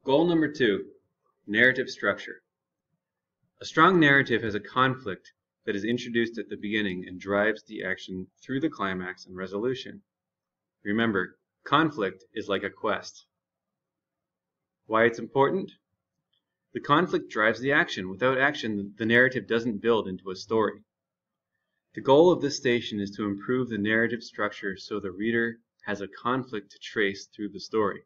Goal number 2, narrative structure. A strong narrative has a conflict that is introduced at the beginning and drives the action through the climax and resolution. Remember, conflict is like a quest. Why it's important? The conflict drives the action. Without action, the narrative doesn't build into a story. The goal of this station is to improve the narrative structure so the reader has a conflict to trace through the story.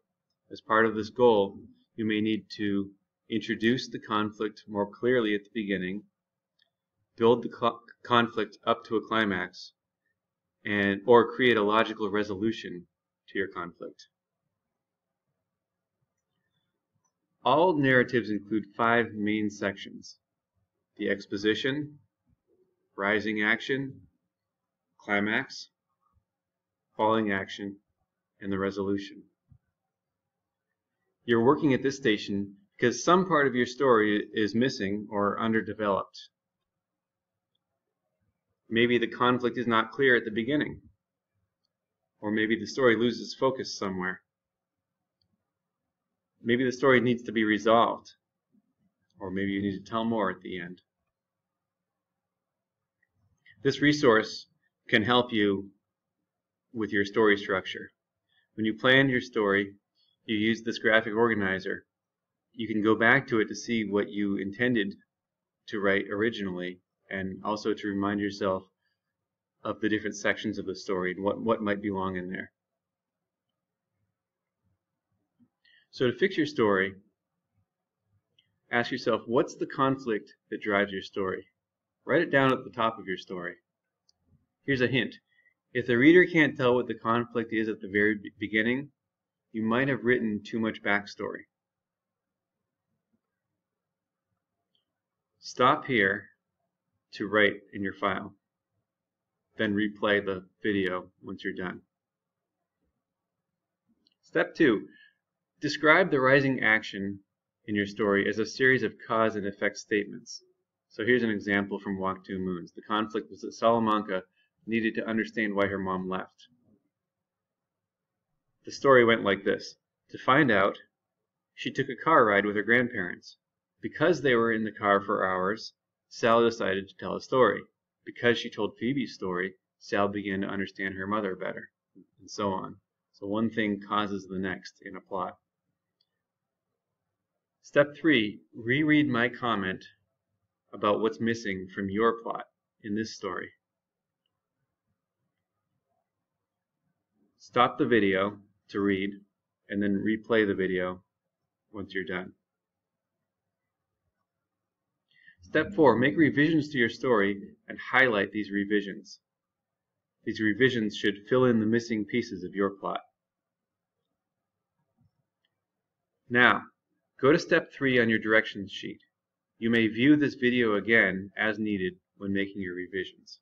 As part of this goal, you may need to introduce the conflict more clearly at the beginning, build the conflict up to a climax, or create a logical resolution to your conflict. All narratives include 5 main sections: the exposition, rising action, climax, falling action, and the resolution. You're working at this station because some part of your story is missing or underdeveloped. Maybe the conflict is not clear at the beginning, or maybe the story loses focus somewhere. Maybe the story needs to be resolved, or maybe you need to tell more at the end. This resource can help you with your story structure. When you plan your story, you use this graphic organizer. You can go back to it to see what you intended to write originally, and also to remind yourself of the different sections of the story and what might belong in there. So to fix your story, ask yourself, what's the conflict that drives your story? Write it down at the top of your story. Here's a hint. If the reader can't tell what the conflict is at the very beginning, you might have written too much backstory. Stop here to write in your file. Then replay the video once you're done. Step 2. Describe the rising action in your story as a series of cause and effect statements. So here's an example from Walk Two Moons. The conflict was that Salamanca needed to understand why her mom left. The story went like this. To find out, she took a car ride with her grandparents. Because they were in the car for hours, Sal decided to tell a story. Because she told Phoebe's story, Sal began to understand her mother better, and so on. So one thing causes the next in a plot. Step 3, reread my comment about what's missing from your plot in this story. Stop the video to read, and then replay the video once you're done. Step 4, make revisions to your story and highlight these revisions. These revisions should fill in the missing pieces of your plot. Now, go to step 3 on your directions sheet. You may view this video again as needed when making your revisions.